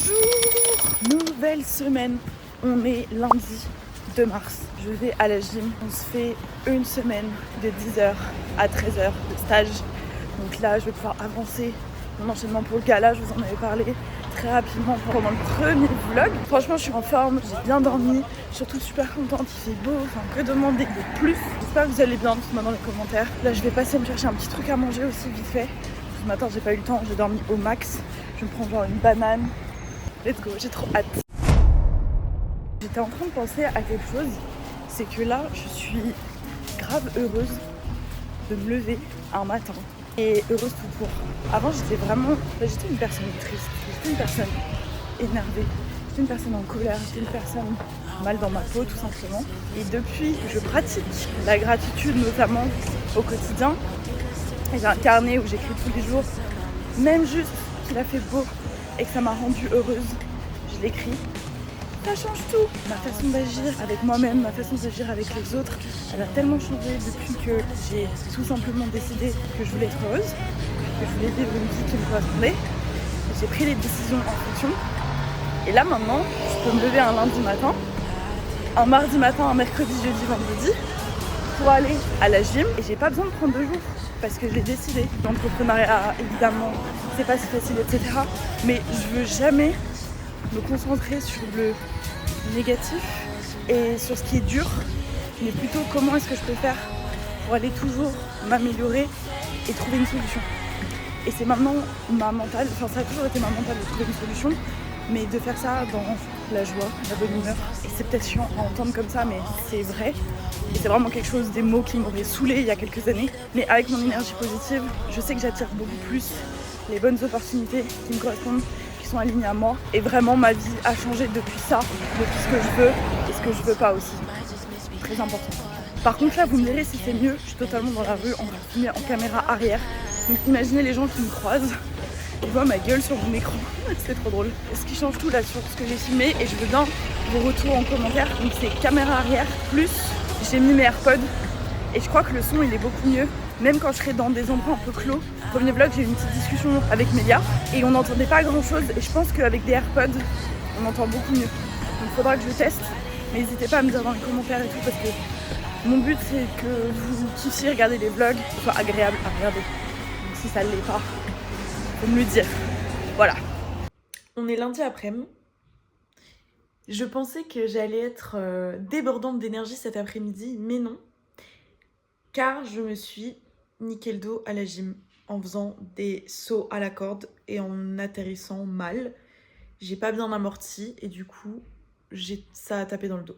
Bonjour! Nouvelle semaine, on est lundi 2 mars. Je vais à la gym, on se fait une semaine de 10h à 13h de stage. Donc là, je vais pouvoir avancer mon enchaînement pour le gala, je vous en avais parlé très rapidement pendant le premier vlog. Franchement, je suis en forme, j'ai bien dormi, je suis surtout super contente, il fait beau, enfin que demander de plus. J'espère que vous allez bien, dites-moi dans les commentaires. Là, je vais passer me chercher un petit truc à manger aussi vite fait. Ce matin, j'ai pas eu le temps, j'ai dormi au max. Je me prends genre une banane. Let's go, j'ai trop hâte. J'étais en train de penser à quelque chose, c'est que là, je suis grave heureuse de me lever un matin et heureuse tout court. Avant, j'étais une personne triste, j'étais une personne énervée, j'étais une personne en colère, j'étais une personne mal dans ma peau tout simplement. Et depuis que je pratique la gratitude notamment au quotidien, j'ai un carnet où j'écris tous les jours, même juste qu'il a fait beau et que ça m'a rendue heureuse, je l'écris. Ça change tout. Ma façon d'agir avec moi-même, ma façon d'agir avec les autres, elle a tellement changé depuis que j'ai tout simplement décidé que je voulais être heureuse, que je voulais vivre une vie qui me correspondait. J'ai pris les décisions en fonction. Et là maintenant, je peux me lever un lundi matin, un mardi matin, un mercredi, jeudi, vendredi, pour aller à la gym. Et j'ai pas besoin de prendre 2 jours parce que je l'ai décidé. L'entrepreneuriat, évidemment, c'est pas si facile, etc. Mais je veux jamais me concentrer sur le négatif et sur ce qui est dur, mais plutôt comment est-ce que je peux faire pour aller toujours m'améliorer et trouver une solution. Et c'est maintenant ma mentale, enfin ça a toujours été ma mentale de trouver une solution, mais de faire ça dans la joie, la bonne humeur. Et c'est peut-être chiant à entendre comme ça, mais c'est vrai. Et c'est vraiment quelque chose, des mots qui m'auraient saoulé il y a quelques années. Mais avec mon énergie positive, je sais que j'attire beaucoup plus les bonnes opportunités qui me correspondent, sont alignés à moi. Et vraiment, ma vie a changé depuis ça, depuis ce que je veux et ce que je veux pas aussi. Très important. Par contre, là, vous me direz si c'est mieux. Je suis totalement dans la rue, en train de filmer en caméra arrière. Donc imaginez les gens qui me croisent. Ils voient ma gueule sur mon écran. C'est trop drôle. Ce qui change tout là sur ce que j'ai filmé, et je veux bien vos retours en commentaire. Donc c'est caméra arrière, plus j'ai mis mes AirPods. Et je crois que le son, il est beaucoup mieux. Même quand je serai dans des endroits un peu clos. Premier vlog, j'ai eu une petite discussion avec Mélia et on n'entendait pas grand chose. Et je pense qu'avec des AirPods, on entend beaucoup mieux. Donc il faudra que je teste. Mais n'hésitez pas à me dire dans les commentaires et tout, parce que mon but c'est que vous kiffiez regarder les vlogs, que ce soit agréable à regarder. Donc si ça ne l'est pas, faut me le dire. Voilà. On est lundi après-midi. Je pensais que j'allais être débordante d'énergie cet après-midi, mais non. Car je me suis niqué le dos à la gym en faisant des sauts à la corde et en atterrissant mal. J'ai pas bien amorti et du coup, ça a tapé dans le dos.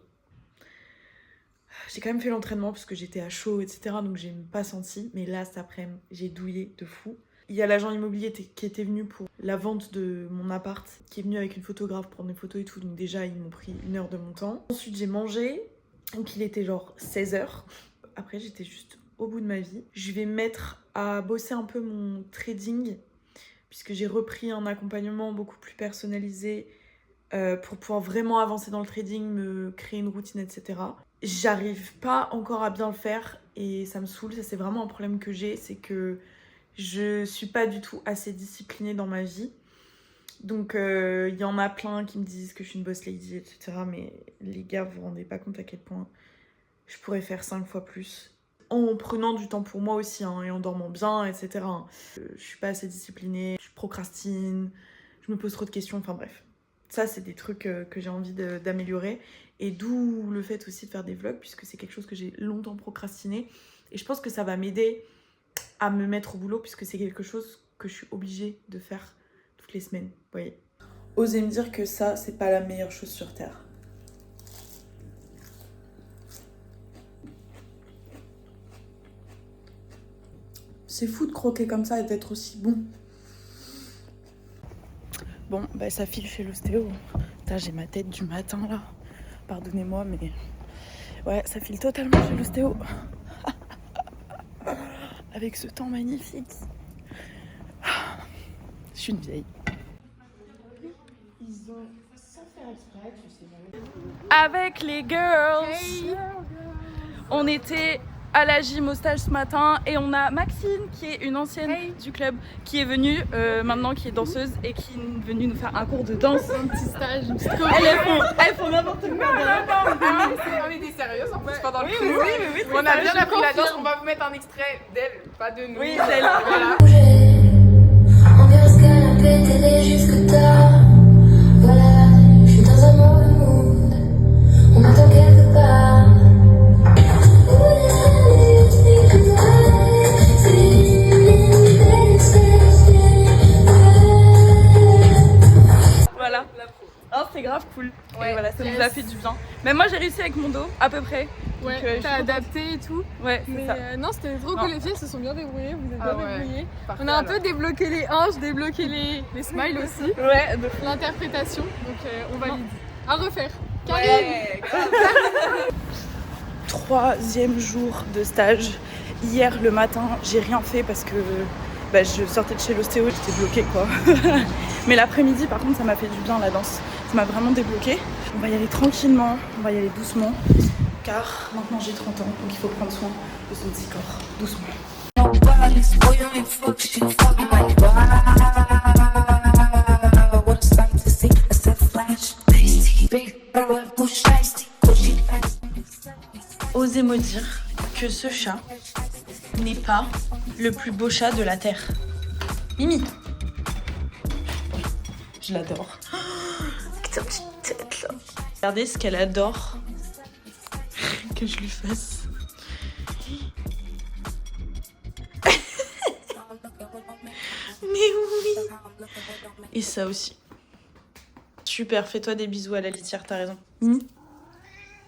J'ai quand même fait l'entraînement parce que j'étais à chaud, etc. Donc j'ai pas senti. Mais là, cet après-midi, j'ai douillé de fou. Il y a l'agent immobilier qui était venu pour la vente de mon appart, qui est venu avec une photographe prendre des photos et tout. Donc déjà, ils m'ont pris 1 heure de mon temps. Ensuite, j'ai mangé. Donc il était genre 16h. Après, j'étais juste au bout de ma vie. Je vais me mettre à bosser un peu mon trading, puisque j'ai repris un accompagnement beaucoup plus personnalisé pour pouvoir vraiment avancer dans le trading, me créer une routine, etc. J'arrive pas encore à bien le faire et ça me saoule. Ça, c'est vraiment un problème que j'ai, c'est que je suis pas du tout assez disciplinée dans ma vie. Donc il y en a plein qui me disent que je suis une boss lady, etc. Mais les gars, vous vous rendez pas compte à quel point je pourrais faire 5 fois plus. En prenant du temps pour moi aussi, hein, et en dormant bien, etc. Je suis pas assez disciplinée, je procrastine, je me pose trop de questions, enfin bref. Ça, c'est des trucs que j'ai envie d'améliorer. Et d'où le fait aussi de faire des vlogs, puisque c'est quelque chose que j'ai longtemps procrastiné. Et je pense que ça va m'aider à me mettre au boulot, puisque c'est quelque chose que je suis obligée de faire toutes les semaines, vous voyez. Osez me dire que ça, c'est pas la meilleure chose sur Terre. C'est fou de croquer comme ça et d'être aussi bon. Bon, bah ça file chez l'ostéo. Putain, j'ai ma tête du matin là. Pardonnez-moi, mais ouais, ça file totalement chez l'ostéo. Avec ce temps magnifique. Je suis une vieille. Ils ont, sans faire exprès, tu sais. Avec les girls, on était à la gym au stage ce matin et on a Maxine qui est une ancienne du club qui est venue maintenant, qui est danseuse et qui est venue nous faire un cours de danse. Un petit stage, une petite Elles font n'importe quoi. On était sérieuses en plus pendant le cours. Oui, On a bien appris la danse, on va vous mettre un extrait d'elle, pas de nous. Oui, d'elle. Voilà. On vient se canapé télé jusque tard. Voilà, je suis dans un mauvais mood. On m'attend quelque part. Voilà. Oh, c'est grave cool. Ouais. Et voilà, ça nous a fait du bien. Mais moi j'ai réussi avec mon dos, à peu près. Ouais, Donc, je suis t'as contente. adapté et tout. Ouais, c'est Mais ça. non, c'était trop cool. Les filles se sont bien débrouillées. Vous êtes bien débrouillées. Parfait, On a un alors. peu débloqué les hanches, débloqué les smiles aussi. Ouais, L'interprétation. Donc on valide. À refaire. Karine. Ouais, grave. 3e jour de stage. Hier le matin, j'ai rien fait parce que je sortais de chez l'ostéo, j'étais bloquée quoi. Mais l'après-midi, par contre, ça m'a fait du bien la danse. Ça m'a vraiment débloquée. On va y aller tranquillement, on va y aller doucement. Car maintenant j'ai 30 ans, donc il faut prendre soin de son petit corps, doucement. Osez me dire que ce chat n'est pas le plus beau chat de la Terre. Mimi. Je l'adore. Avec sa petite tête là. Regardez ce qu'elle adore que je lui fasse. Mais oui. Et ça aussi. Super, fais-toi des bisous à la litière, t'as raison. Mimi.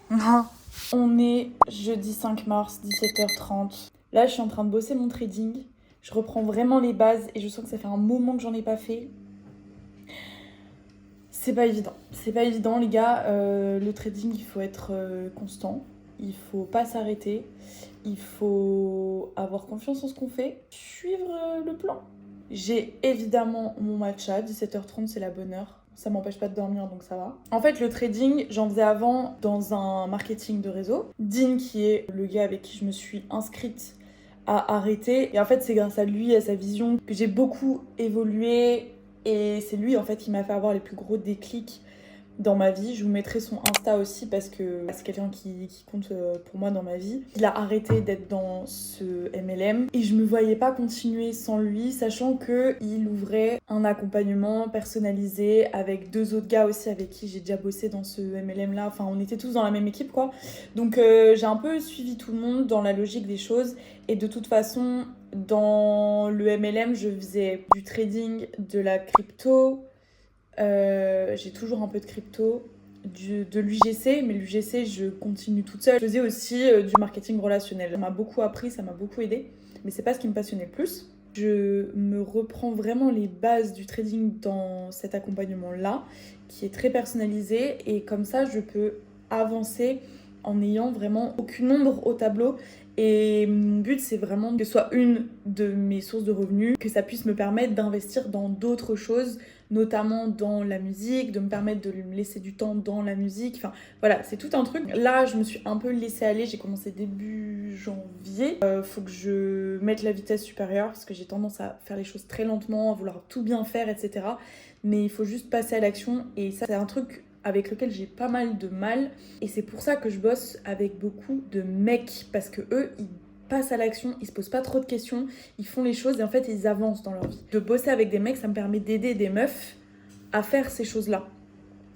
Non. On est jeudi 5 mars, 17h30. Là, je suis en train de bosser mon trading. Je reprends vraiment les bases et je sens que ça fait un moment que j'en ai pas fait. C'est pas évident. C'est pas évident, les gars. Le trading, il faut être constant. Il faut pas s'arrêter. Il faut avoir confiance en ce qu'on fait. Suivre le plan. J'ai évidemment mon matcha. 17h30, c'est la bonne heure. Ça m'empêche pas de dormir, donc ça va. En fait, le trading, j'en faisais avant dans un marketing de réseau. Dean, qui est le gars avec qui je me suis inscrite, a arrêté. Et en fait, c'est grâce à lui, à sa vision, que j'ai beaucoup évolué. Et c'est lui, en fait, qui m'a fait avoir les plus gros déclics dans ma vie. Je vous mettrai son Insta aussi parce que c'est quelqu'un qui compte pour moi dans ma vie. Il a arrêté d'être dans ce MLM et je me voyais pas continuer sans lui, sachant qu'il ouvrait un accompagnement personnalisé avec 2 autres gars aussi avec qui j'ai déjà bossé dans ce MLM là. Enfin, on était tous dans la même équipe quoi. Donc j'ai un peu suivi tout le monde dans la logique des choses et de toute façon dans le MLM je faisais du trading, de la crypto. J'ai toujours un peu de crypto, de l'UGC, mais l'UGC je continue toute seule. Je faisais aussi du marketing relationnel. Ça m'a beaucoup appris, ça m'a beaucoup aidé, mais c'est pas ce qui me passionnait le plus. Je me reprends vraiment les bases du trading dans cet accompagnement-là, qui est très personnalisé, et comme ça je peux avancer en n'ayant vraiment aucune ombre au tableau. Et mon but, c'est vraiment que ce soit une de mes sources de revenus, que ça puisse me permettre d'investir dans d'autres choses, notamment dans la musique, de me permettre de me laisser du temps dans la musique. Enfin, voilà, c'est tout un truc. Là, je me suis un peu laissée aller. J'ai commencé début janvier. Faut que je mette la vitesse supérieure parce que j'ai tendance à faire les choses très lentement, à vouloir tout bien faire, etc. Mais il faut juste passer à l'action. Et ça, c'est un truc avec lequel j'ai pas mal de mal. Et c'est pour ça que je bosse avec beaucoup de mecs. Parce que eux, ils passent à l'action, ils se posent pas trop de questions, ils font les choses et en fait, ils avancent dans leur vie. De bosser avec des mecs, ça me permet d'aider des meufs à faire ces choses-là,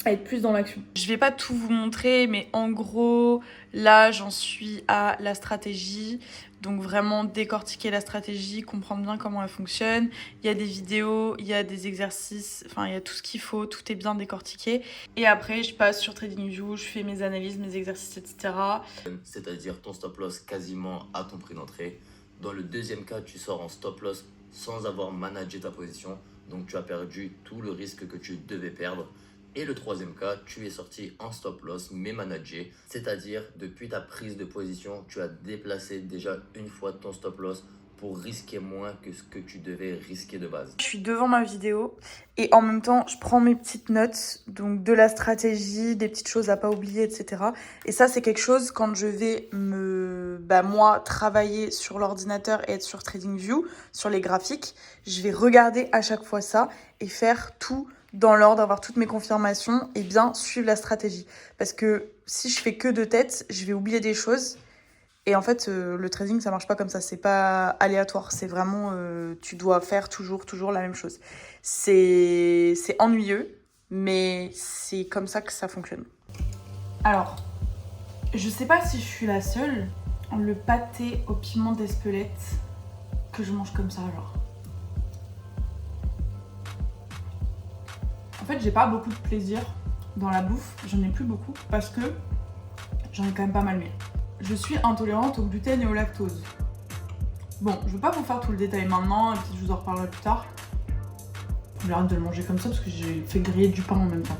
à être plus dans l'action. Je vais pas tout vous montrer, mais en gros, là, j'en suis à la stratégie. Donc vraiment décortiquer la stratégie, comprendre bien comment elle fonctionne. Il y a des vidéos, il y a des exercices, enfin il y a tout ce qu'il faut, tout est bien décortiqué. Et après je passe sur TradingView, je fais mes analyses, mes exercices, etc. C'est-à-dire ton stop loss quasiment à ton prix d'entrée. Dans le deuxième cas, tu sors en stop loss sans avoir managé ta position. Donc tu as perdu tout le risque que tu devais perdre. Et le troisième cas, tu es sorti en stop loss mais managé, c'est-à-dire depuis ta prise de position, tu as déplacé déjà une fois ton stop loss pour risquer moins que ce que tu devais risquer de base. Je suis devant ma vidéo et en même temps, je prends mes petites notes, donc de la stratégie, des petites choses à pas oublier, etc. Et ça, c'est quelque chose quand je vais me moi travailler sur l'ordinateur et être sur TradingView, sur les graphiques, je vais regarder à chaque fois ça et faire tout dans l'ordre, avoir toutes mes confirmations et bien suivre la stratégie. Parce que si je fais que de tête, je vais oublier des choses. Et en fait, le trading, ça marche pas comme ça. C'est pas aléatoire. C'est vraiment, tu dois faire toujours la même chose. C'est ennuyeux, mais c'est comme ça que ça fonctionne. Alors, je sais pas si je suis la seule, le pâté au piment d'Espelette que je mange comme ça, genre. En fait, j'ai pas beaucoup de plaisir dans la bouffe. J'en ai plus beaucoup parce que j'en ai quand même pas mal mis. Je suis intolérante au gluten et au lactose. Bon, je veux pas vous faire tout le détail maintenant, et puis je vous en reparlerai plus tard. J'ai hâte de le manger comme ça parce que j'ai fait griller du pain en même temps.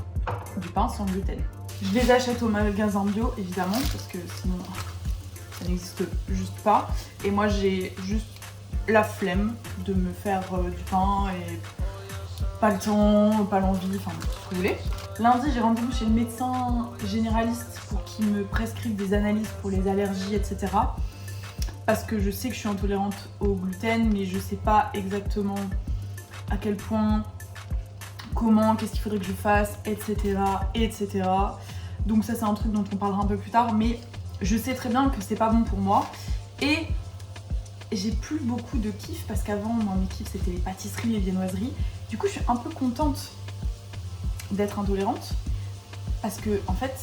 Du pain sans gluten. Je les achète au magasin bio, évidemment, parce que sinon ça n'existe juste pas. Et moi, j'ai juste la flemme de me faire du pain et pas le temps, pas l'envie, enfin tout ce que vous voulez. Lundi, j'ai rendez-vous chez le médecin généraliste pour qu'il me prescrive des analyses pour les allergies, etc. Parce que je sais que je suis intolérante au gluten, mais je sais pas exactement à quel point, comment, qu'est-ce qu'il faudrait que je fasse, etc. Donc ça, c'est un truc dont on parlera un peu plus tard, mais je sais très bien que c'est pas bon pour moi. Et j'ai plus beaucoup de kiff, parce qu'avant, mon kiff, c'était les pâtisseries, les viennoiseries. Du coup, je suis un peu contente d'être intolérante, parce que, en fait,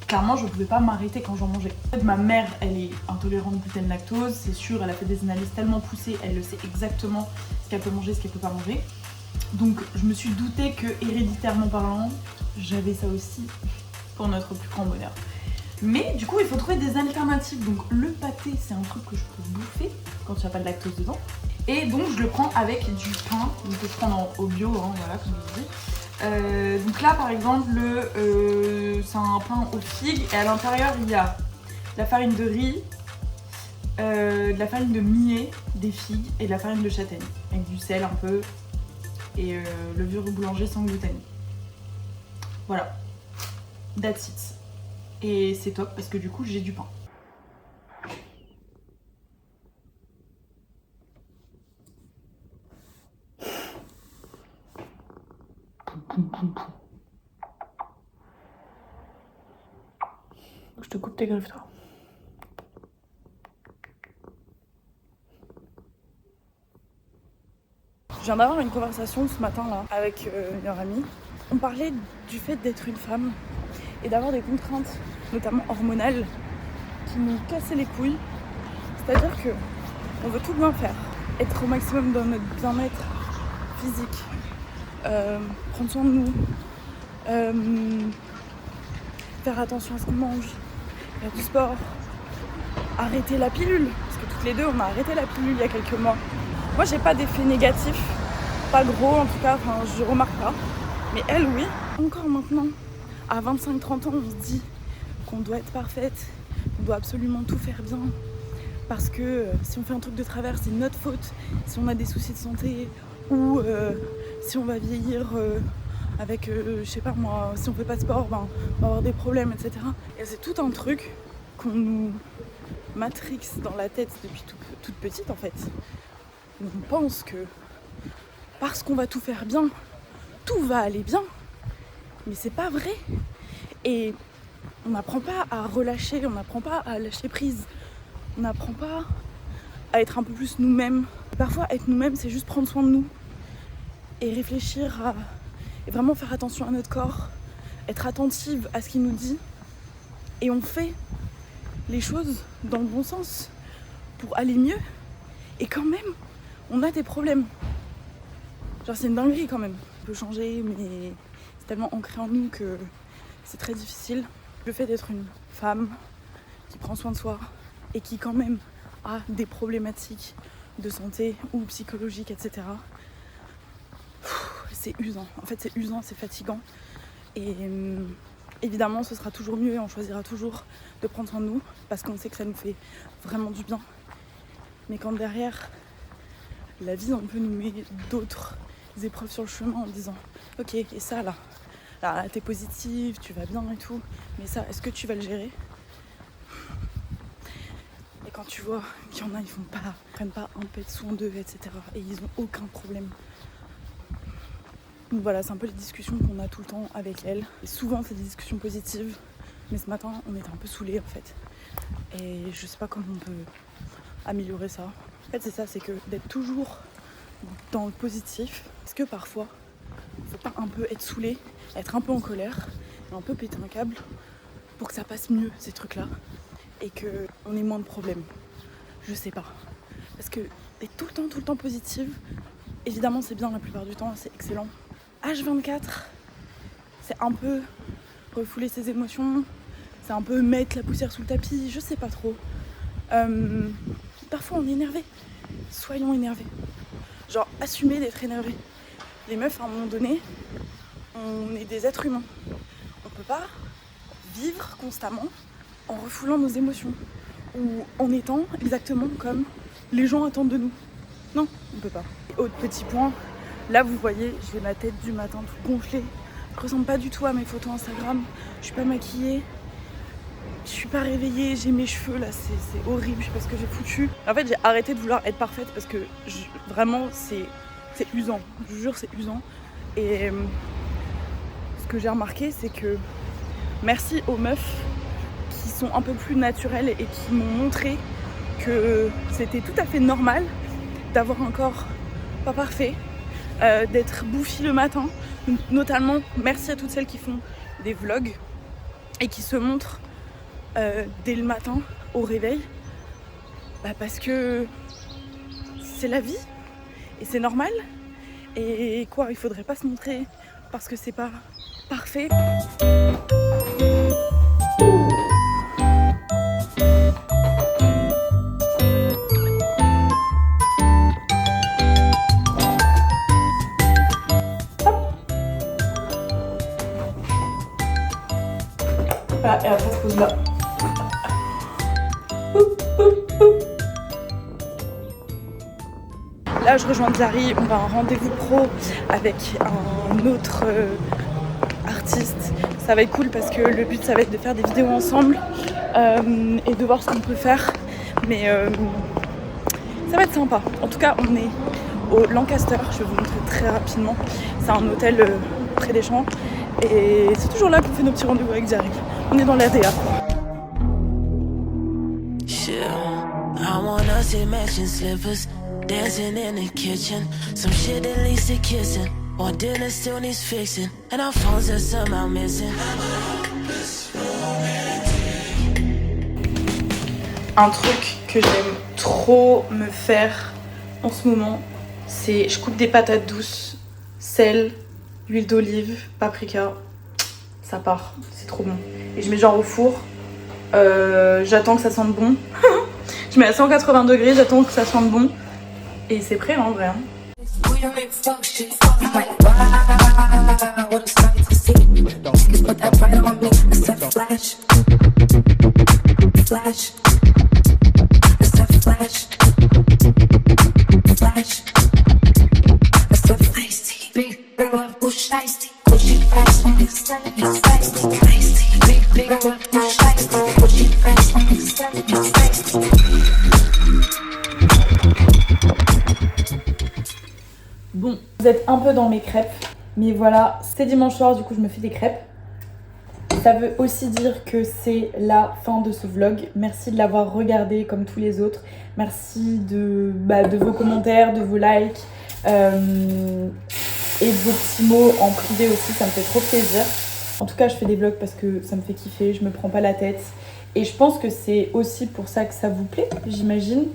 clairement, je pouvais pas m'arrêter quand j'en mangeais. En fait, ma mère, elle est intolérante au gluten lactose, c'est sûr, elle a fait des analyses tellement poussées, elle le sait exactement ce qu'elle peut manger, ce qu'elle peut pas manger. Donc, je me suis doutée que, héréditairement parlant, j'avais ça aussi pour notre plus grand bonheur. Mais du coup, il faut trouver des alternatives. Donc, le pâté, c'est un truc que je peux bouffer quand il n'y a pas de lactose dedans. Et donc, je le prends avec du pain, donc je prends au bio, hein, voilà, comme je dis. Donc là, par exemple, c'est un pain aux figues et à l'intérieur, il y a de la farine de riz, de la farine de millet, des figues et de la farine de châtaigne, avec du sel un peu et levure boulanger sans gluten. Voilà, that's it. Et c'est top parce que du coup, j'ai du pain. Je te coupe tes griffes, toi. Je viens d'avoir une conversation ce matin là avec une meilleure amie. On parlait du fait d'être une femme et d'avoir des contraintes, notamment hormonales, qui nous cassaient les couilles. C'est-à-dire que on veut tout bien faire, être au maximum dans notre bien-être physique, prendre soin de nous, faire attention à ce qu'on mange, faire du sport, arrêter la pilule, parce que toutes les deux on a arrêté la pilule il y a quelques mois. Moi j'ai pas d'effet négatif, pas gros en tout cas, enfin je remarque pas, mais elle oui. Encore maintenant, à 25-30 ans, on se dit qu'on doit être parfaite, on doit absolument tout faire bien, parce que si on fait un truc de travers, c'est notre faute, si on a des soucis de santé, ou si on va vieillir avec, je sais pas moi, si on fait pas de sport, ben, on va avoir des problèmes, etc. Et c'est tout un truc qu'on nous matrixe dans la tête depuis toute petite en fait. On pense que parce qu'on va tout faire bien, tout va aller bien, mais c'est pas vrai. Et on n'apprend pas à relâcher, on n'apprend pas à lâcher prise, on n'apprend pas à être un peu plus nous-mêmes. Parfois être nous-mêmes, c'est juste prendre soin de nous et réfléchir à... et vraiment faire attention à notre corps, être attentive à ce qu'il nous dit. Et on fait les choses dans le bon sens pour aller mieux. Et quand même, on a des problèmes. Genre c'est une dinguerie quand même. On peut changer, mais c'est tellement ancré en nous que c'est très difficile. Le fait d'être une femme qui prend soin de soi et qui quand même a des problématiques de santé ou psychologiques, etc. C'est usant. En fait, c'est usant, c'est fatigant. Et évidemment, ce sera toujours mieux et on choisira toujours de prendre soin de nous parce qu'on sait que ça nous fait vraiment du bien. Mais quand derrière, la vie un peu nous met d'autres épreuves sur le chemin en disant « Ok, et ça là t'es positive, tu vas bien et tout, mais ça, est-ce que tu vas le gérer ?» quand tu vois qu'il y en a, prennent pas un peu de soin d'eux, etc. Et ils ont aucun problème. Donc voilà, c'est un peu les discussions qu'on a tout le temps avec elle. Et souvent c'est des discussions positives, mais ce matin on était un peu saoulés en fait. Et je sais pas comment on peut améliorer ça. En fait c'est ça, c'est que d'être toujours dans le positif, parce que parfois faut pas un peu être saoulé, être un peu en colère, un peu péter un câble pour que ça passe mieux ces trucs là et qu'on ait moins de problèmes. Je sais pas. Parce que être tout le temps positive, évidemment c'est bien la plupart du temps, c'est excellent. H24, c'est un peu refouler ses émotions, c'est un peu mettre la poussière sous le tapis, je sais pas trop. Parfois on est énervé, soyons énervés. Genre assumer d'être énervé. Les meufs à un moment donné, on est des êtres humains. On peut pas vivre constamment en refoulant nos émotions ou en étant exactement comme les gens attendent de nous. Non, on peut pas. Autre petit point, là vous voyez, j'ai ma tête du matin tout gonflée. Je ressemble pas du tout à mes photos Instagram. Je suis pas maquillée, je suis pas réveillée, j'ai mes cheveux là, c'est horrible, je sais pas ce que j'ai foutu. En fait j'ai arrêté de vouloir être parfaite parce que vraiment c'est usant, je vous jure c'est usant. Et ce que j'ai remarqué c'est que merci aux meufs qui sont un peu plus naturelles et qui m'ont montré que c'était tout à fait normal d'avoir un corps pas parfait, d'être bouffi le matin. Donc, notamment merci à toutes celles qui font des vlogs et qui se montrent dès le matin au réveil, parce que c'est la vie et c'est normal. Et quoi, il faudrait pas se montrer parce que c'est pas parfait. Voilà, et après se pose là. Là je rejoins Zari, on va à un rendez-vous pro avec un autre artiste. Ça va être cool parce que le but ça va être de faire des vidéos ensemble et de voir ce qu'on peut faire. Mais ça va être sympa. En tout cas on est au Lancaster, je vais vous montrer très rapidement. C'est un hôtel près des champs et c'est toujours là qu'on fait nos petits rendez-vous avec Zari. On est dans l'ADA. Dancing in the kitchen, some shit that leads to kissing. Or dinner still needs fixing, and our phones are somehow missing. Un truc que j'aime trop me faire en ce moment, c'est je coupe des patates douces, sel, huile d'olive, paprika, ça part, c'est trop bon. Et je mets genre au four, j'attends que ça sente bon. Je mets à 180 degrés, j'attends que ça sente bon. Et c'est prêt en vrai. Bon, vous êtes un peu dans mes crêpes, mais voilà, c'est dimanche soir, du coup je me fais des crêpes. Ça veut aussi dire que c'est la fin de ce vlog. Merci de l'avoir regardé comme tous les autres. Merci de vos commentaires, de vos likes et de vos petits mots en privé aussi, ça me fait trop plaisir. En tout cas, je fais des vlogs parce que ça me fait kiffer, je me prends pas la tête. Et je pense que c'est aussi pour ça que ça vous plaît, j'imagine.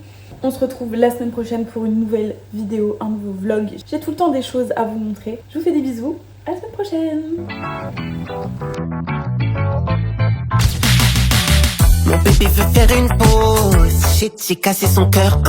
On se retrouve la semaine prochaine pour une nouvelle vidéo, un nouveau vlog. J'ai tout le temps des choses à vous montrer. Je vous fais des bisous, à la semaine prochaine. Mon bébé veut faire une pause. Shit, j'ai cassé son cœur.